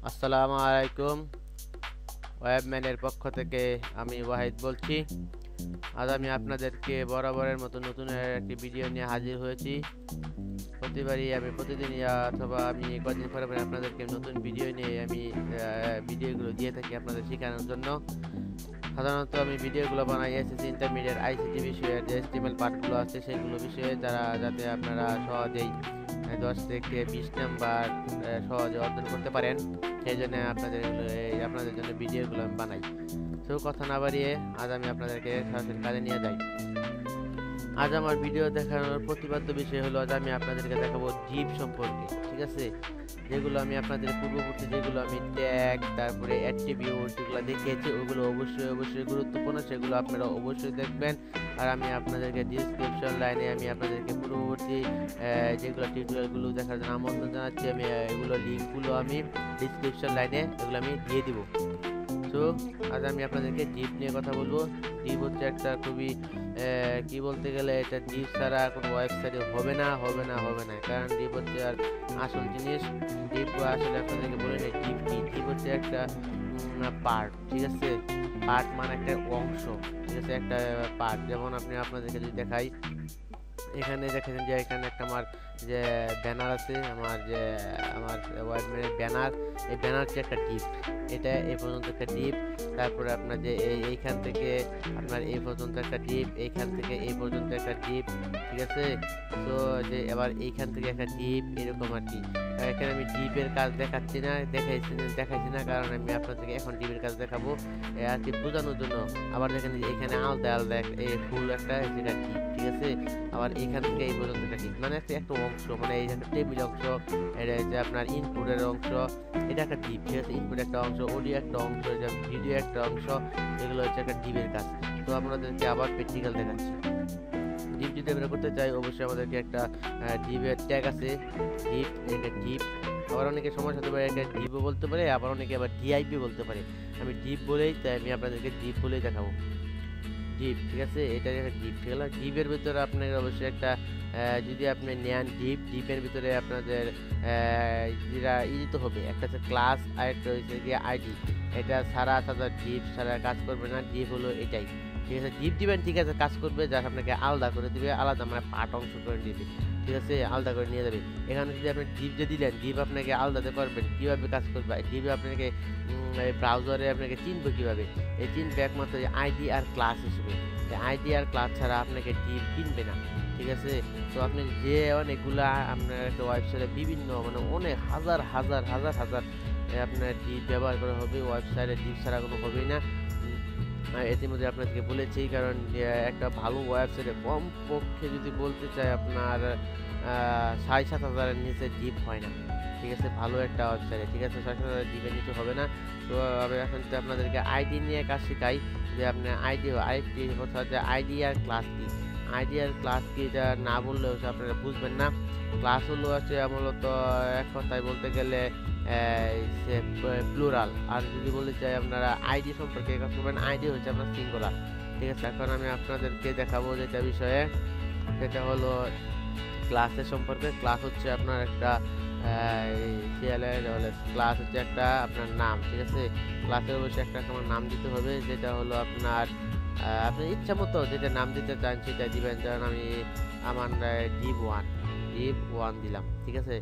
আসসালামু আলাইকুম। ওয়েবম্যানের পক্ষ থেকে আমি ওয়াহিদ বলছি। আজ আমি আপনাদেরকে বরাবরের মতো নতুন একটি ভিডিও নিয়ে হাজির হয়েছি। প্রতিদিনই অথবা আমি কদিন পরে পরে আপনাদেরকে নতুন ভিডিও নিয়ে আমি ভিডিওগুলো দিয়ে থাকি আপনাদের শেখানোর জন্য। সাধারণত আমি ভিডিওগুলো বানাই এসএসসি ইন্টারমিডিয়েট আইসিটি বিষয়ের যে এসটিএমএল পার্টগুলো আছে সেগুলো বিষয়ে যাতে আপনারা সহজেই 10 থেকে 20 নাম্বার সহজে অর্জন করতে পারেন। সেই জন্য আপনাদের জন্য ভিডিওগুলো আমি বানাই। তো কথা না বাড়িয়ে আজ আমি আপনাদেরকে সরাসরি কাজে নিয়ে যাই। আজ আমার ভিডিও দেখানোর প্রতিপাদ্য বিষয় হলো, আজ আমি আপনাদেরকে দেখাবো ডিপ সম্পর্কে। ঠিক আছে, যেগুলো আমি আপনাদের পূর্ববর্তী যেগুলো আমি ট্যাগ তারপরে অ্যাট্রিবিউট যেগুলো দেখিয়েছি ওগুলো অবশ্যই গুরুত্বপূর্ণ, সেগুলো আপনারা অবশ্যই দেখবেন। আর আমি আপনাদেরকে ডিসক্রিপশন লাইনে আমি আপনাদেরকে পূর্ববর্তী যেগুলো টিউটোরিয়ালগুলো দেখার জন্য আমন্ত্রণ জানাচ্ছি। আমি এগুলো লিঙ্কগুলো আমি ডিসক্রিপশন লাইনে এগুলো আমি দিয়ে দিব। তো আজ আমি আপনাদেরকে ডিপ নিয়ে কথা বলবো। ডিপ হচ্ছে একটা খুবই কি বলতে গেলে এটা ডিপ ছাড়া কোনো ওয়েবসাইটে হবে না, কারণ ডিপ হচ্ছে আর আসল জিনিস। ডিপ আসলে আপনাদেরকে বলে নেই ডিপ কি। ডিপ হচ্ছে একটা পার্ট। ঠিক আছে, পার্ট মানে একটা অংশ। ঠিক আছে, একটা পার্ট। যেমন আপনাদেরকে যদি দেখাই, এখানে দেখেছেন যে এখানে একটা আমার যে ব্যানার আছে, আমার ওয়েবম্যানের ব্যানার। এই ব্যানারটি একটা ডিপ, এটা এই পর্যন্ত একটা ডিপ। তারপরে আপনার যে এইখান থেকে আপনার এই পর্যন্ত একটা ডিপ, এইখান থেকে এই পর্যন্ত একটা ডিপ। ঠিক আছে, তো যে এবার এইখান থেকে একটা ডিপ, এরকম আর কি। এখানে আমি ডিপের কাজ দেখাইছি না, কারণ আমি আপনাদেরকে এখন ডিপের কাজ দেখাবো আর কি বোঝানোর জন্য। আবার দেখেন এখানে আলাদা এই ফুল একটা যেটা ডিপ। ঠিক আছে, আবার এখান থেকে এই পর্যন্ত একটা ডিপ, মানে একটা অংশ, মানে এই একটা টেবিল অংশ, এটা হচ্ছে আপনার ইনপুটের অংশ, এটা একটা ডিপ। ঠিক আছে, ইনপুট একটা অংশ, অডিও একটা অংশ, এটা ভিডিও একটা অংশ, এগুলো হচ্ছে একটা ডিপের কাজ। তো আপনাদেরকে আবার প্র্যাকটিক্যাল দেখাচ্ছি। ডিপ যদি আমরা করতে চাই অবশ্যই আমাদেরকে একটা ডিপের ট্যাগ আছে, ডিপ, এটা ডিপ। আবার অনেকে সমস্যা হতে পারে, এটা ডিপও বলতে পারে, আবার অনেকে আবার ডিআইপি বলতে পারে। আমি ডিপ বলেই, তাই আমি আপনাদেরকে ডিপ বলেই দেখাবো। ডিপ, ঠিক আছে, এটা একটা ডিপ। ঠিক আছে, ডিপের ভিতরে আপনাকে অবশ্যই একটা যদি আপনি নেন ডিপের ভিতরে আপনাদের যেটা দিতে হবে, একটা হচ্ছে ক্লাস আর একটা হচ্ছে গিয়ে আইডি। এটা সারা ডিপ সারা কাজ করবে না, ডিপ হলো এটাই। ঠিক আছে, ডিপ দিবেন, ঠিক আছে, কাজ করবে, যা আপনাকে আলাদা করে দিবে, আলাদা মানে পার্ট অংশ করে দিবে। ঠিক আছে, আলাদা করে নিয়ে যাবে। এখানে যদি আপনি ডিপ যে দিলেন, ডিপ আপনাকে আলাদাতে পারবেন কীভাবে কাজ করবে। ডিপে আপনাকে ব্রাউজারে আপনাকে চিনবে কীভাবে, এই চিনবে একমাত্র আইডি আর ক্লাস হিসেবে। আইডি আর ক্লাস ছাড়া আপনাকে ডিপ কিনবে না। ঠিক আছে, তো আপনি যে অনেকগুলা আপনার একটা ওয়েবসাইটে বিভিন্ন মানে অনেক হাজার আপনার ডিপ ব্যবহার করা হবে, ওয়েবসাইটে ডিপ ছাড়া কোনো হবেই না। ইতিমধ্যে আপনাদেরকে বলেছি, কারণ একটা ভালো ওয়েবসাইটে কমপক্ষে যদি বলতে চাই আপনার 6-7 হাজারের নিচে ডিপ হয় না। ঠিক আছে, ভালো একটা ওয়েবসাইটে। ঠিক আছে, 6-7 হাজার ডিপের নিচে হবে না। তো আমি এখন যদি আপনাদেরকে আইডি নিয়ে কাজ শেখাই, যে আপনার আরেকটি কথা যে আইডি আর ক্লাস কি। আইডি আর ক্লাস কি এটা না বললে হচ্ছে আপনারা বুঝবেন না। ক্লাস হলো হচ্ছে মূলত এক কথায় বলতে গেলে প্লুরাল। আর যদি বলতে চাই আপনারা আইডি সম্পর্কে কাজ করবেন, আইডি হচ্ছে আপনার সিঙ্গুলার। ঠিক আছে, এখন আমি আপনাদেরকে দেখাবো যেটা বিষয়ে, সেটা হলো ক্লাসের সম্পর্কে। ক্লাস হচ্ছে আপনার একটা ক্লাস হচ্ছে একটা আপনার নাম। ঠিক আছে, ক্লাসে অবশ্যই একটা আমার নাম দিতে হবে, যেটা হলো আপনার আপনার ইচ্ছা মতো যেটা নাম দিতে চান সেটা দিবেন। যেমন আমি আমার ডিপ ওয়ান দিলাম। ঠিক আছে,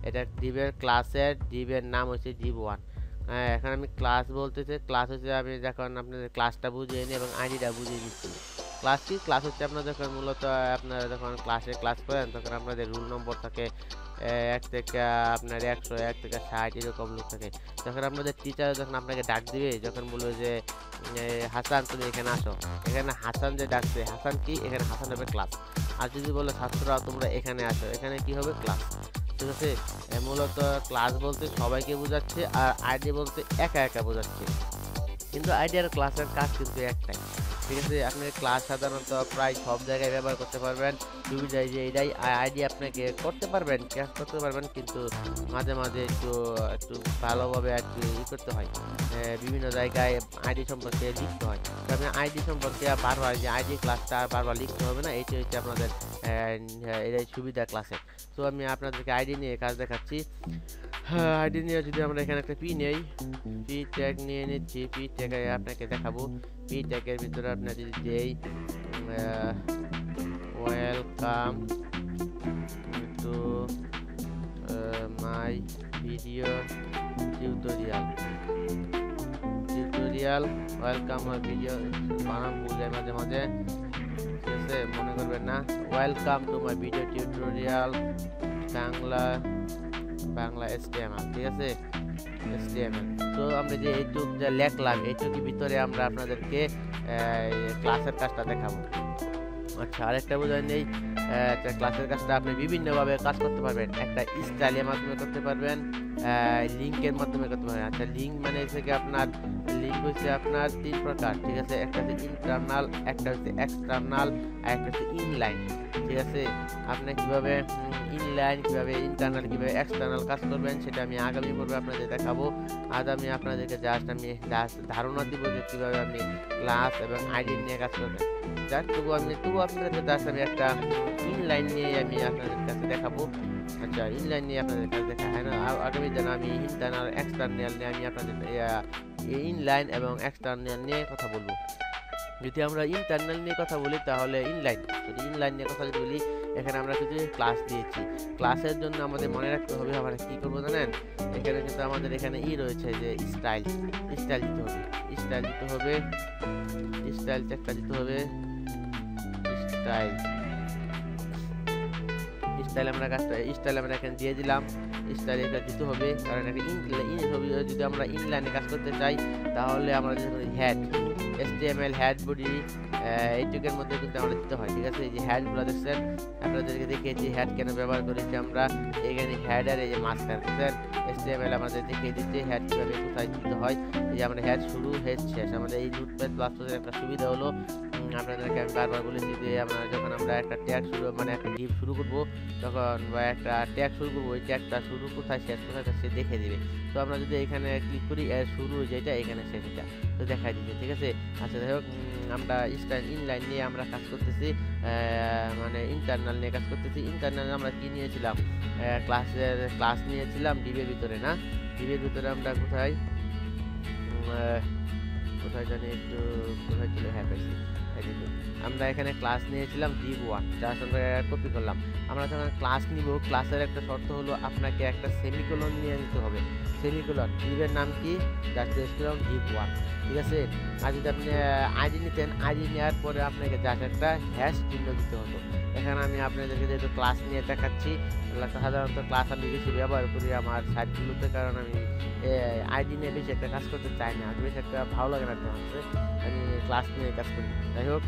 এটা ডিপের ক্লাসের ডিপের নাম হচ্ছে ডিপ1। এখন আমি ক্লাস বলতেছি, ক্লাস হচ্ছে আমি যখন আপনাদের ক্লাসটা বুঝিয়ে নিই এবং আইডিটা বুঝিয়ে দিচ্ছি। ক্লাস কি, ক্লাস হচ্ছে আপনার যখন মূলত আপনারা যখন ক্লাস করেন তখন আপনাদের রুল নম্বর থাকে 1 থেকে আপনার 100, 1 থেকে 60 এরকম লোক থাকে। যখন আপনাদের টিচার যখন আপনাকে ডাক দিবে, যখন বলবে যে হাসান তুমি এখানে আসো, এখানে হাসান যে ডাকছে, হাসান কি, এখানে হাসান হবে ক্লাস। আর যদি বলে ছাত্ররা তোমরা এখানে আসো, এখানে কি হবে ক্লাস। ঠিক আছে, মূলত ক্লাস বলতে সবাইকে বোঝাচ্ছে, আর আইডি বলতে একা বোঝাচ্ছে। কিন্তু আইডি আর ক্লাসের কাজ কিন্তু একটাই। ঠিক আছে। আপনি ক্লাস সাধারণত প্রায় সব জায়গায় ব্যবহার করতে পারবেন, সুবিধায় যে এটাই আইডি আপনাকে করতে পারবেন, ক্যাশ করতে পারবেন, কিন্তু মাঝে মাঝে একটু একটু ভালোভাবে একটু করতে হয়, বিভিন্ন জায়গায় আইডি সম্পর্কে লিখতে হয়। তো আপনি আইডি সম্পর্কে বারবার যে আইডি ক্লাসটা বারবার লিখতে হবে না, এইটা হচ্ছে আপনাদের এটাই সুবিধা ক্লাসে। তো আমি আপনাদেরকে আইডি নিয়ে কাজ দেখাচ্ছি। হ্যাঁ, আইডি নিয়ে যদি আমরা এখানে একটা পি নেই, পি ট্যাগ নিয়ে নিচ্ছি, পি ট্যাগ আপনাকে দেখাবো। পি ট্যাগের ভিতরে আপনার যদি দেই welcome to my video tutorial, welcome my video, বানান ভুল যায় মাঝে মাঝে, ঠিক আছে, মনে করবেন না। Welcome to my video tutorial Bangla HTML, ঠিক আছে, HTML। তো আমরা যে এইটুক যা লেখলাম, এইটুকুর ভিতরে আমরা আপনাদেরকে ক্লাসের কাজটা দেখাবো। আচ্ছা, আরেকটা বোঝাই নেই, ক্লাসের কাজটা আপনি বিভিন্নভাবে কাজ করতে পারবেন। একটা স্টাইলের মাধ্যমে করতে পারবেন, লিঙ্কের মাধ্যমে করতে পারবেন। আচ্ছা, লিঙ্ক মানে হচ্ছে কি আপনার লিঙ্ক হচ্ছে আপনার 3 প্রকার, ঠিক আছে। একটা হচ্ছে ইন্টারনাল, একটা হচ্ছে এক্সটার্নাল, আর একটা হচ্ছে ইনলাইন, ঠিক আছে। আপনি কিভাবে ইনলাইন, কিভাবে ইন্টারনাল, কিভাবে এক্সটার্নাল কাজ করবেন সেটা আমি আগামী পর্বে আপনাদের দেখাবো। আজ আমি আপনাদেরকে আমি ধারণা দিব যে কিভাবে আপনি ক্লাস এবং আইডি নিয়ে কাজ করবেন। তবু আপনাদের কাছে আমি একটা ইনলাইন নিয়ে আমি আপনাদের কাছে দেখাবো। আচ্ছা, ইনলাইন নিয়ে আপনাদের কাছে দেখা হয় না, আগামী দিনে আমি ইন্টারনাল এক্সটার্নাল নিয়ে আমি আপনাদের ইনলাইন এবং এক্সটার্নাল নিয়ে কথা বলবো। যদি আমরা ইন্টারনাল নিয়ে কথা বলি তাহলে যদি ইনলাইন নিয়ে কথা যদি বলি, এখানে আমরা কিছু ক্লাস দিয়েছি। ক্লাসের জন্য আমাদের মনে রাখতে হবে আমরা কি করবো জানেন, এখানে কিন্তু আমাদের এখানে রয়েছে যে স্টাইল দিতে হবে, স্টাইল চেকটা দিতে হবে, স্টাইল আমরা এখানে দিয়ে দিলাম। স্টাইল এটা দিতে হবে, কারণ যদি আমরা ইনলাইনে কাজ করতে চাই তাহলে আমরা হেড HTML হেড বডি এইটুকের মধ্যে কিন্তু আমরা দিতে হয়, ঠিক আছে। এই যে হেডগুলো দেখছেন, আপনাদেরকে দেখিয়েছি হেড কেন ব্যবহার করেছি আমরা। এখানে হেডার এই যে মাঝখানে HTML আমাদের দেখিয়ে দিচ্ছে হেড কীভাবে কোথায় দিতে হয়। এই যে আমরা হেড শুরু, হেড শেষ। আমাদের এই নোটপ্যাড প্লাসের একটা সুবিধা হলো, আপনাদেরকে আমি বারবার বলেছি যে যখন আমরা একটা ট্যাগ মানে একটা ডিপ শুরু করবো, তখন বা একটা ট্যাগ শুরু করবো, ওই ট্যাগটা শুরু কোথায় শেষ কোথায় সে দেখে দিবে। তো আমরা যদি এখানে ক্লিক করি, এর শুরু যেটা এখানে শেষ এটা তো দেখাই দিচ্ছে, ঠিক আছে। আচ্ছা, যাই হোক, আমরা ইনলাইন নিয়ে আমরা কাজ করতেছি, মানে ইন্টারনাল নিয়ে কাজ করতেছি। ইন্টারনাল আমরা কি নিয়েছিলাম, ক্লাস নিয়েছিলাম ডিবের ভিতরে, না ডিবের ভিতরে আমরা কোথায় জানি একটু কোথায় ছিল, হ্যাঁ পাইছি। আমরা এখানে ক্লাস নিয়েছিলাম div1, যা আমরা কপি করলাম। আমরা যখন ক্লাস নিব, ক্লাসের একটা শর্ত হলো আপনাকে একটা সেমিকোলন নিয়ে নিতে হবে। সেমিকোলন, ডিবের নাম কি, জাস্ট দিলাম div1, ঠিক আছে। আর যদি আপনি আইডি নিতেন, আইডি নেওয়ার পরে আপনাকে জাস্ট একটা হ্যাশ চিহ্ন দিতে হতো। এখানে আমি আপনাদেরকে যেহেতু ক্লাস নিয়ে দেখাচ্ছি, সাধারণত ক্লাস আমি বেশি ব্যবহার করি আমার সাইটগুলোতে, কারণ আমি আইডি নিয়ে বেশি একটা কাজ করতে চাই না, বেশি একটা ভালো লাগে না, আমি ক্লাস নিয়ে কাজ করি। যাই হোক,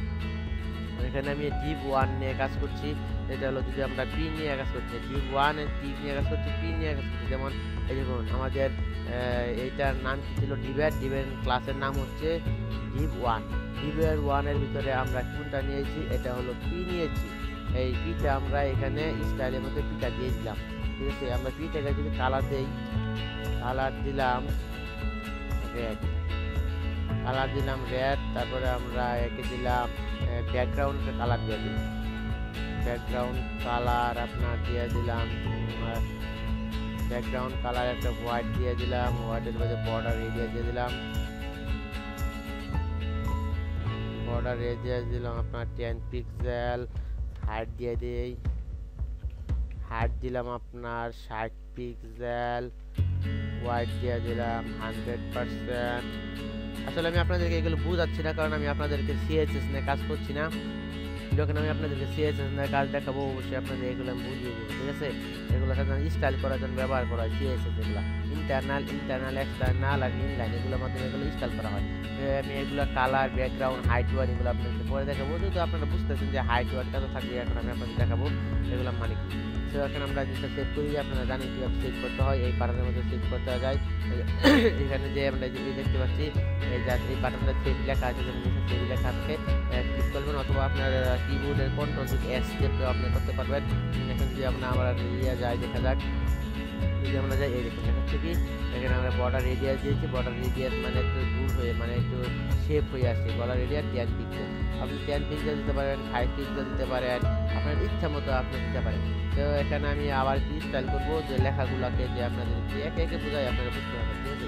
এখানে আমি div1 নিয়ে কাজ করছি। এটা হলো যদি আমরা পি নিয়ে কাজ করছি, div1 পি নিয়ে কাজ করছি, পি নিয়ে কাজ করছি। যেমন এই দেখুন, আমাদের এইটার নাম কি ছিল, ডিবের ক্লাসের নাম হচ্ছে div1। div1 এর ভিতরে আমরা কোনটা নিয়েছি, এটা হলো পি নিয়েছি। এই পিটা আমরা এখানে স্টাইলের মধ্যে পিটা দিয়ে দিলাম, ঠিক আছে। আমরা পিটাকে যদি কালার দেই, কালার দিলাম রেড, তারপরে আমরা একে দিলাম ব্যাকগ্রাউন্ড কালার দিয়ে দিলাম, ব্যাকগ্রাউন্ড কালার আপনার দিয়ে দিলাম, ব্যাকগ্রাউন্ড কালার একটা হোয়াইট দিয়ে দিলাম, হোয়াইটের মধ্যে বর্ডার এরিয়া দিয়ে দিলাম, বর্ডার এরিয়া দিলাম আপনার 10 পিক্সেল, হাইট দিয়ে দিই, হাইট দিলাম আপনার 60 পিক্সেল, হোয়াইট দিয়ে দিলাম 100%। আসলে আমি আপনাদেরকে এগুলো বুঝাচ্ছি না, কারণ আমি আপনাদেরকে CSS নিয়ে কাজ করছি না। যখন আমি আপনাদেরকে CSS নিয়ে কাজ দেখাবো, অবশ্যই আপনাদের এগুলো আমি বুঝিয়ে দেবো, ঠিক আছে। এগুলো সাধারণত স্টাইল করার জন্য ব্যবহার করা হয় CSS এগুলো। ইন্টারনাল এক্সটার্নাল আর ইনলাইন এগুলোর মাধ্যমে এগুলো ইনস্টল করা হয়। আমি এগুলো কালার, ব্যাকগ্রাউন্ড, হাইট ওয়ার এগুলো আপনাদের পরে দেখাবো। যেহেতু আপনারা বুঝতেছেন যে হাইট ওয়ারটা তো থাকবে, এখন আমি আপনাদের দেখাবো এগুলো মানে কি। তো এখন আমরা যেটা সেভ করি, আপনারা জানেন কীভাবে সেভ করতে হয়। এই বাটনের মধ্যে সেভ করতে যায়। এখানে যে আমরা যে দেখতে পাচ্ছি এই বাটনটা সেভ লেখা আছে, সেভ লেখা থাকে ক্লিক করবেন, অথবা আপনার কিবোর্ডের কন্ট্রোল এস দিয়ে আপনি করতে পারবেন। এখন যদি আপনার আমরা যায় দেখা যাক, যদি আমরা যাই এই দেখুন দেখা হচ্ছে কি এখানে আমরা বর্ডার রেডিয়াস দিয়েছি। বর্ডার রেডিয়াস মানে একটু দূর হয়ে মানে একটু শেপ হয়ে আসছে। বর্ডার রেডিয়াস 10 পিক্সেল, আপনি 10 পিক্সেল দিতে পারেন, 5 পিক্সেল দিতে পারেন, আপনার ইচ্ছা মতো আপনি দিতে পারেন। তো এখানে আমি আবার স্টাইল করবো যে লেখাগুলোকে যে আপনাদের একে একে বোঝাই, আপনারা বুঝতে পারবেন। ঠিক আছে,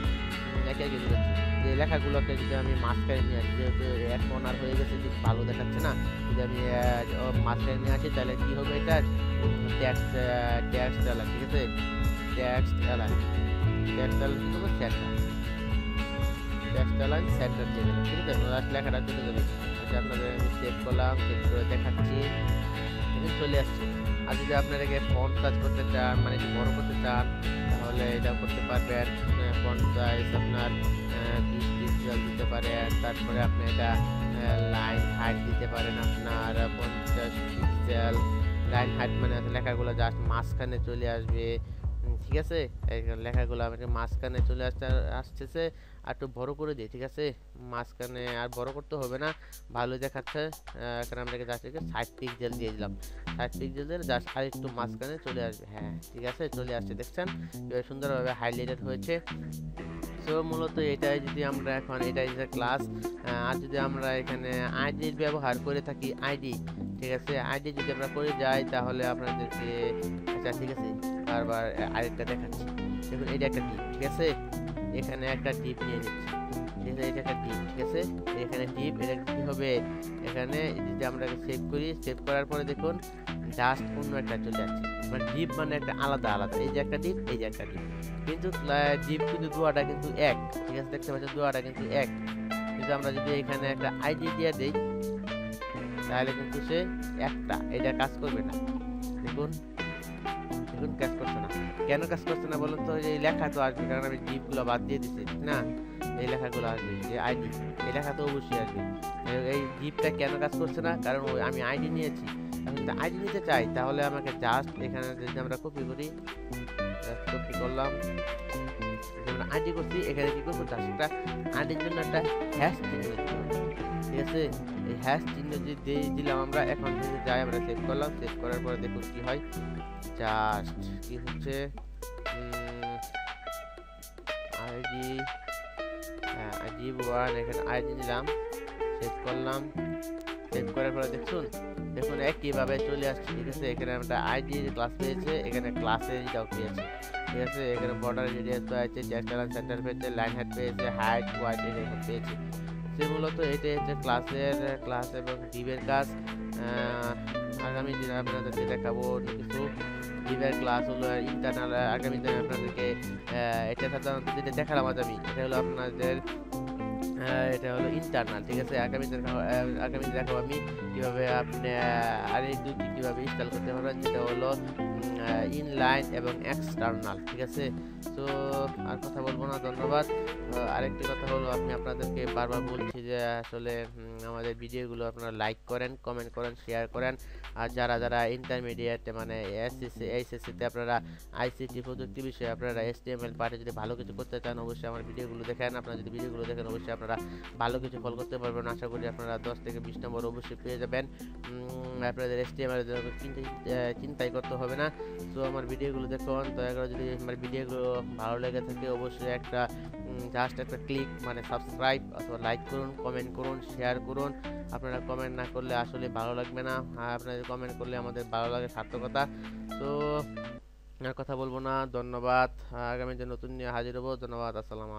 একে একে বোঝাচ্ছি যে লেখাগুলোকে যদি আমি মাঝখানে নিয়ে আসি, যেহেতু এক কর্নার হয়ে গেছে, যদি ভালো দেখাচ্ছে না, যদি আমি মাঝখানে নিয়ে আসি তাহলে কি হবে, এটা টেক্সট অ্যালাইন। ঠিক আছে, টেক্সট অ্যালাইন কি হবে, টেক্সট অ্যালাইন সেন্টার দিয়ে দেবেন। ঠিক আছে, লাস্ট লেখাটা চলে যাবে। আপনাদের আমি সেভ করলাম, সেভ করে দেখাচ্ছি, এখন চলে আসছে। আর যদি আপনাদেরকে ফন্ট সাইজ করতে চান, মানে বড় করতে চান, তাহলে এটা করতে পারবেন। ফন্ট সাইজ আপনার 20 পিক্সেল দিতে পারেন। তারপরে আপনি এটা লাইন হাইট দিতে পারেন আপনার 50 পিক্সেল। লাইন হাইট মানে লেখাগুলো জাস্ট মাঝখানে চলে আসবে। ঠিক আছে, লেখাগুলো আমাকে মাঝখানে চলে আসতেছে। আর একটু বড় করে দিই। ঠিক আছে, মাঝখানে আর বড় করতে হবে না, ভালো দেখাচ্ছে। এখানে আমরা জাস্ট 60 পিক্সেল দিয়ে দিলাম। 60 পিক্সেল দিয়ে জাস্ট আর একটু মাঝখানে চলে আসবে। হ্যাঁ, ঠিক আছে, চলে আসছে। দেখছেন সুন্দরভাবে হাইলাইটেড হয়েছে। সো মূলত এটাই, যদি আমরা এখন এটাই যে ক্লাস, আর যদি আমরা এখানে আইডির ব্যবহার করে থাকি, আইডি, ঠিক আছে, আইডি যদি আমরা করে যাই তাহলে আপনাদেরকে, আচ্ছা ঠিক আছে, বারবার আরেকটা দেখাচ্ছি। দেখুন এটা একটা ডিপ, ঠিক আছে, এখানে একটা ডিপ নিয়ে নিচ্ছি। এটা একটা ডিপ, ঠিক আছে, এখানে ডিপ, এটা কি হবে, এখানে যদি আমরা সেভ করি, সেভ করার পরে দেখুন জাস্ট অন্য একটা চলে যাচ্ছে। মানে ডিপ মানে একটা আলাদা, এই যে একটা ডিপ, এই যে একটা ডিপ, কিন্তু ডিপ কিন্তু দুয়াটা কিন্তু এক। ঠিক আছে, দেখতে পাচ্ছেন দুয়াটা কিন্তু এক। কিন্তু আমরা যদি এখানে একটা আইডি দিয়ে দেই তাহলে কিন্তু সে একটা, এটা কাজ করবে না। দেখুন কাজ করছে না। কেন কাজ করছে না বলুন তো? এই লেখা তো আসবে, কারণ আমি ডিপগুলো বাদ দিয়ে দিচ্ছি, ঠিক না? এই লেখাগুলো আসবে, যে আইডি, এই লেখা তো অবশ্যই আসবে। এই ডিপটা কেন কাজ করছে না? কারণ আমি আইডি নিয়েছি। আমি যদি আইডি নিতে চাই তাহলে আমাকে জাস্ট এখানে যদি আমরা কপি করি, জাস্ট কপি করলাম, আইডি করছি, এখানে কি করবো, জাস্ট একটা আইডির জন্য একটা হ্যাশ চিহ্ন দিতে হবে। ঠিক আছে, এই হ্যাশ চিহ্ন যদি দিলাম আমরা, এখন যদি যাই আমরা সেভ করলাম, সেভ করার পরে দেখুন কি হয়, জাস্ট কি হচ্ছে, আইডি, হ্যাঁ আইডি 1, এখানে আইডি নিলাম, সেভ করলাম, সেভ করার পরে দেখুন একইভাবে চলে আসছে। ঠিক আছে, এখানে আমরা আইডি ক্লাস পেয়েছে, এখানে ক্লাসের এটাও পেয়েছে। ঠিক আছে, এখানে বর্ডার রেডিয়াস পেয়েছে, টেক্সট অ্যালাইন সেন্টার পেয়েছে, লাইন হাইট পেয়েছে, হাইট ওয়াইড এরকম পেয়েছে। সে মূলত এটাই হচ্ছে ক্লাস এবং ডিভের কাজ। আগামী দিনে আপনাদেরকে দেখাবো কিছু ডিভের ক্লাস হলো ইন্টারনাল। আগামী দিনে আপনাদেরকে এটা সাধারণত যেটা দেখালাম আজ আমি, এটা হলো আপনাদের এটা হলো ইন্টারনাল। ঠিক আছে, আগামী দেখাবো আমি কিভাবে আপনি আর এই দুটি কিভাবে ইনস্টল করতে পারবেন, যেটা হলো ইনলাইন এবং এক্সটার্নাল। ঠিক আছে, তো আর কথা বলবো না, ধন্যবাদ। আরেকটি কথা হলো, আমি আপনাদেরকে বারবার বলছি যে আসলে আমাদের ভিডিওগুলো আপনারা লাইক করেন, কমেন্ট করেন, শেয়ার করেন। আর যারা ইন্টারমিডিয়েট মানে এইচএসসিতে আপনারা আইসিটি প্রযুক্তি বিষয়ে আপনারা HTML পার্টে যদি ভালো কিছু করতে চান, অবশ্যই আমার ভিডিওগুলো দেখেন। আপনারা যদি ভিডিওগুলো দেখেন অবশ্যই আপনারা ভালো কিছু ফল করতে পারবেন। আশা করি আপনারা 10 থেকে 20 নম্বর অবশ্যই পেয়ে যাবেন। আপনাদের HTML চিন্তাই করতে হবে না। তো আমার ভিডিওগুলো দেখুন, দয়া করে যদি আমার ভিডিওগুলো ভালো লেগে থাকে অবশ্যই একটা জাস্ট একটা ক্লিক মানে সাবস্ক্রাইব অথবা লাইক করুন, কমেন্ট করুন, শেয়ার করুন। আপনারা কমেন্ট না করলে আসলে ভালো লাগবে না, আপনাদের কমেন্ট করলে আমাদের ভালো লাগে, সার্থকতা। তো আর কথা বলবো না, ধন্যবাদ। আগামীতে নতুন নিয়ে হাজির হবো। ধন্যবাদ, আসসালাম।